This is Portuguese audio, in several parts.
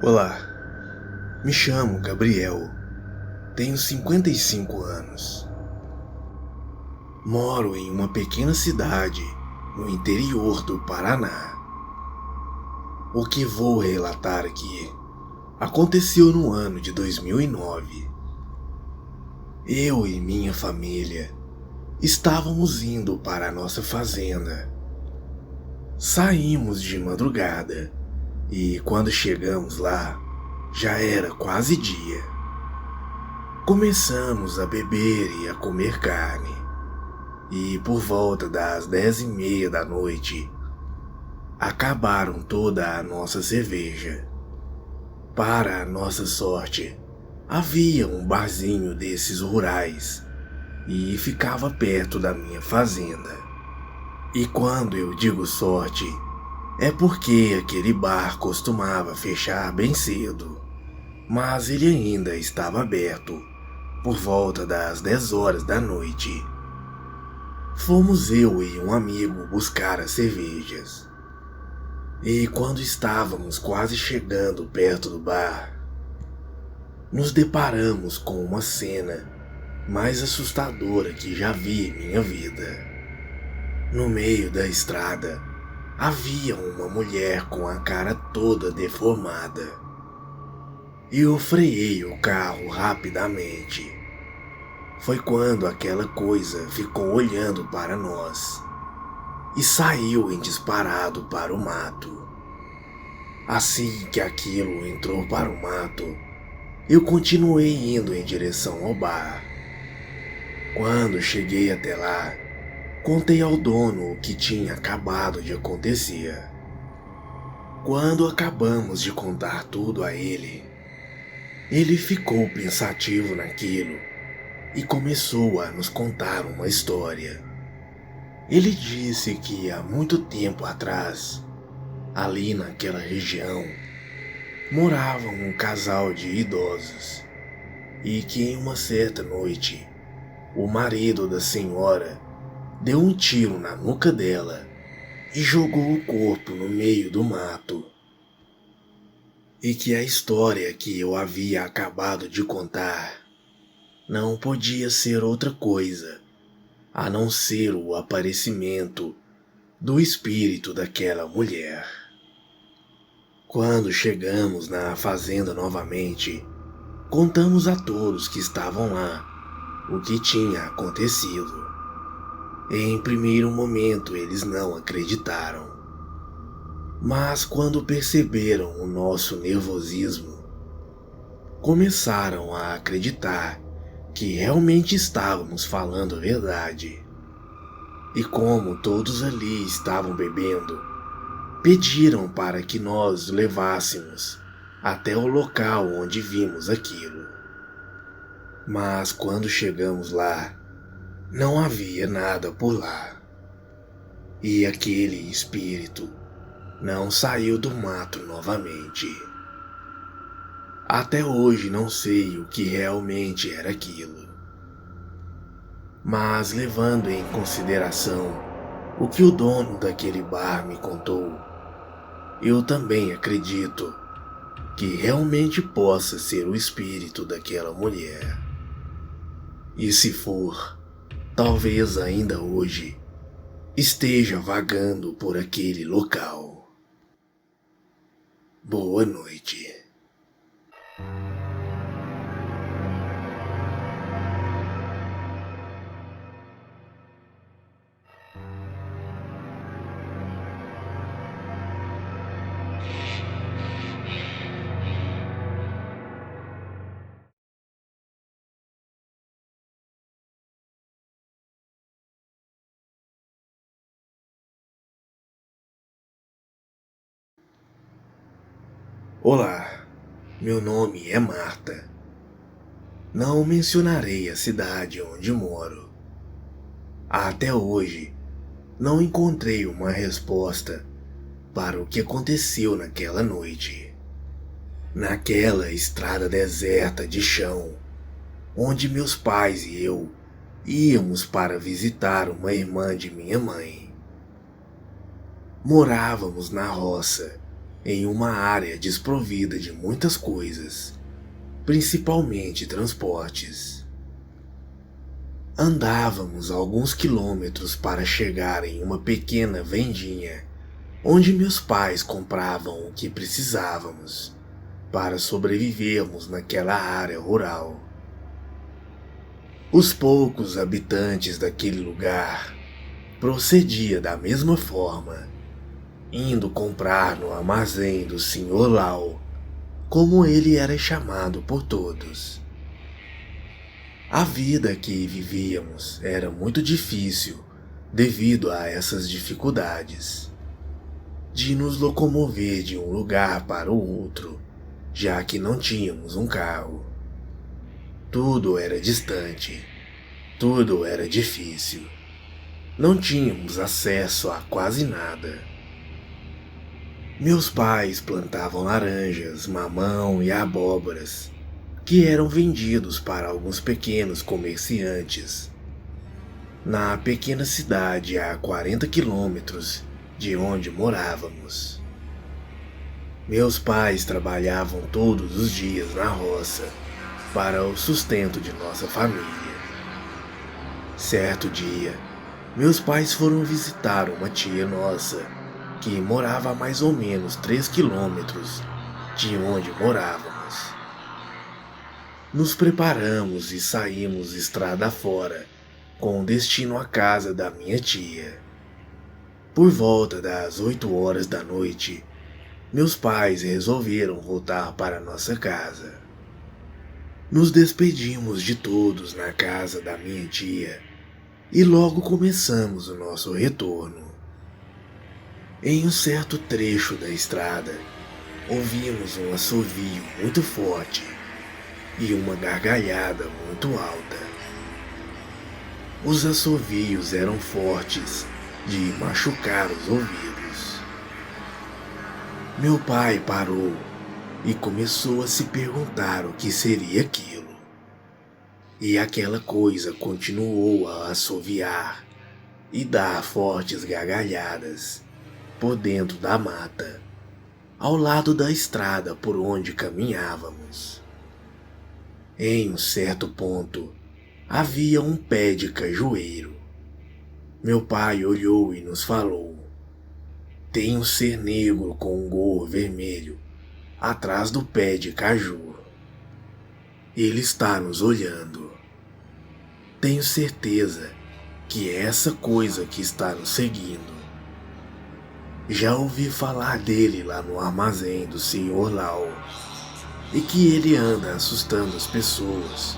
Olá, me chamo Gabriel, tenho 55 anos. Moro em uma pequena cidade no interior do Paraná. O que vou relatar aqui aconteceu no ano de 2009. Eu e minha família estávamos indo para a nossa fazenda. Saímos de madrugada e quando chegamos lá, já era quase dia. Começamos a beber e a comer carne, e por volta das 10:30 da noite, acabaram toda a nossa cerveja. Para a nossa sorte, havia um barzinho desses rurais, e ficava perto da minha fazenda. E quando eu digo sorte, é porque aquele bar costumava fechar bem cedo, mas ele ainda estava aberto por volta das 10 horas da noite. Fomos eu e um amigo buscar as cervejas. E quando estávamos quase chegando perto do bar, nos deparamos com uma cena mais assustadora que já vi em minha vida. No meio da estrada, havia uma mulher com a cara toda deformada. Eu freiei o carro rapidamente. Foi quando aquela coisa ficou olhando para nós e saiu em disparado para o mato. Assim que aquilo entrou para o mato, eu continuei indo em direção ao bar. Quando cheguei até lá, contei ao dono o que tinha acabado de acontecer. Quando acabamos de contar tudo a ele ficou pensativo naquilo e começou a nos contar uma história. Ele disse que há muito tempo atrás, ali naquela região, morava um casal de idosos e que em uma certa noite, o marido da senhora deu um tiro na nuca dela e jogou o corpo no meio do mato. E que a história que eu havia acabado de contar não podia ser outra coisa a não ser o aparecimento do espírito daquela mulher. Quando chegamos na fazenda novamente, contamos a todos que estavam lá o que tinha acontecido. Em primeiro momento eles não acreditaram, mas quando perceberam o nosso nervosismo, começaram a acreditar que realmente estávamos falando a verdade. E como todos ali estavam bebendo, pediram para que nós levássemos até o local onde vimos aquilo. Mas quando chegamos lá, não havia nada por lá. E aquele espírito não saiu do mato novamente. Até hoje não sei o que realmente era aquilo. Mas levando em consideração o que o dono daquele bar me contou, eu também acredito que realmente possa ser o espírito daquela mulher. E se for, talvez ainda hoje esteja vagando por aquele local. Boa noite. Olá, meu nome é Marta. Não mencionarei a cidade onde moro. Até hoje, não encontrei uma resposta para o que aconteceu naquela noite. Naquela estrada deserta de chão, onde meus pais e eu íamos para visitar uma irmã de minha mãe. Morávamos na roça em uma área desprovida de muitas coisas, principalmente transportes. Andávamos alguns quilômetros para chegar em uma pequena vendinha, onde meus pais compravam o que precisávamos para sobrevivermos naquela área rural. Os poucos habitantes daquele lugar procedia da mesma forma, indo comprar no armazém do Sr. Lau, como ele era chamado por todos. A vida que vivíamos era muito difícil devido a essas dificuldades de nos locomover de um lugar para o outro, já que não tínhamos um carro. Tudo era distante, tudo era difícil. Não tínhamos acesso a quase nada. Meus pais plantavam laranjas, mamão e abóboras, que eram vendidos para alguns pequenos comerciantes, na pequena cidade a 40 quilômetros de onde morávamos. Meus pais trabalhavam todos os dias na roça para o sustento de nossa família. Certo dia, meus pais foram visitar uma tia nossa que morava a mais ou menos 3 quilômetros de onde morávamos. Nos preparamos e saímos estrada fora, com destino à casa da minha tia. Por volta das 8 horas da noite, meus pais resolveram voltar para nossa casa. Nos despedimos de todos na casa da minha tia e logo começamos o nosso retorno. Em um certo trecho da estrada, ouvimos um assovio muito forte e uma gargalhada muito alta. Os assovios eram fortes de machucar os ouvidos. Meu pai parou e começou a se perguntar o que seria aquilo. E aquela coisa continuou a assoviar e dar fortes gargalhadas por dentro da mata, ao lado da estrada por onde caminhávamos. Em um certo ponto, havia um pé de cajueiro. Meu pai olhou e nos falou: "Tem um ser negro com um gorro vermelho atrás do pé de caju. Ele está nos olhando. Tenho certeza que é essa coisa que está nos seguindo. Já ouvi falar dele lá no armazém do Sr. Lau, e que ele anda assustando as pessoas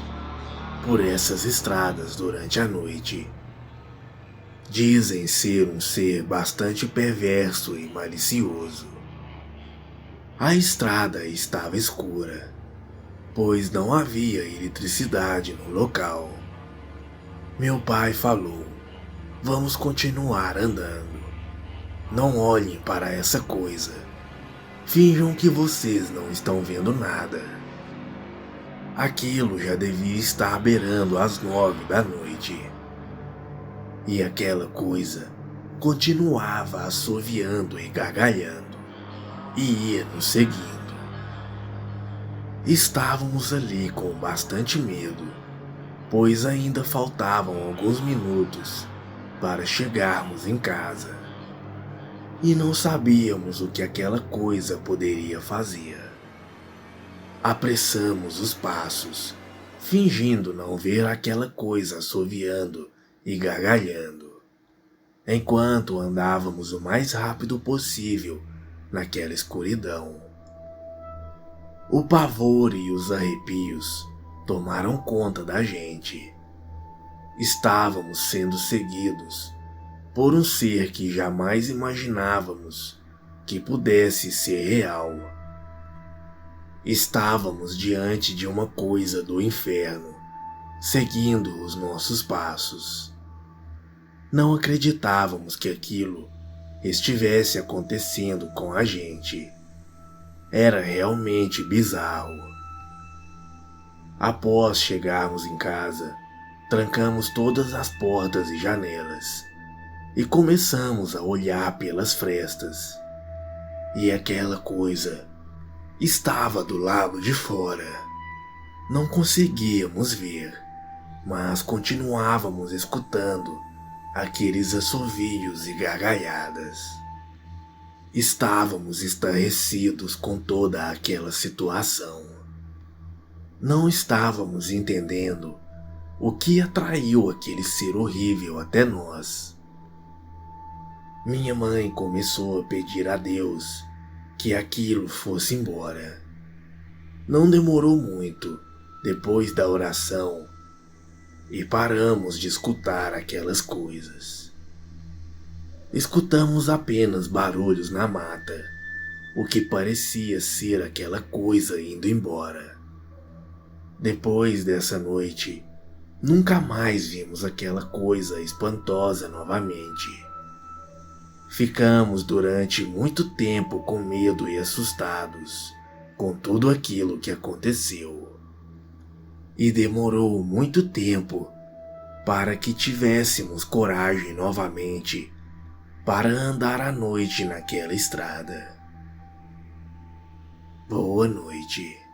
por essas estradas durante a noite. Dizem ser um ser bastante perverso e malicioso. A estrada estava escura, pois não havia eletricidade no local. Meu pai falou: "Vamos continuar andando. Não olhem para essa coisa. Finjam que vocês não estão vendo nada." Aquilo já devia estar beirando as 9 da noite. E aquela coisa continuava assoviando e gargalhando, e ia nos seguindo. Estávamos ali com bastante medo, pois ainda faltavam alguns minutos para chegarmos em casa. E não sabíamos o que aquela coisa poderia fazer. Apressamos os passos, fingindo não ver aquela coisa assoviando e gargalhando, enquanto andávamos o mais rápido possível naquela escuridão. O pavor e os arrepios tomaram conta da gente. Estávamos sendo seguidos por um ser que jamais imaginávamos que pudesse ser real. Estávamos diante de uma coisa do inferno, seguindo os nossos passos. Não acreditávamos que aquilo estivesse acontecendo com a gente. Era realmente bizarro. Após chegarmos em casa, trancamos todas as portas e janelas e começamos a olhar pelas frestas. e aquela coisa estava do lado de fora. Não conseguíamos ver, mas continuávamos escutando aqueles assovios e gargalhadas. Estávamos estarrecidos com toda aquela situação. Não estávamos entendendo o que atraiu aquele ser horrível até nós. Minha mãe começou a pedir a Deus que aquilo fosse embora. Não demorou muito depois da oração e paramos de escutar aquelas coisas. Escutamos apenas barulhos na mata, o que parecia ser aquela coisa indo embora. Depois dessa noite, nunca mais vimos aquela coisa espantosa novamente. Ficamos durante muito tempo com medo e assustados com tudo aquilo que aconteceu. E demorou muito tempo para que tivéssemos coragem novamente para andar à noite naquela estrada. Boa noite.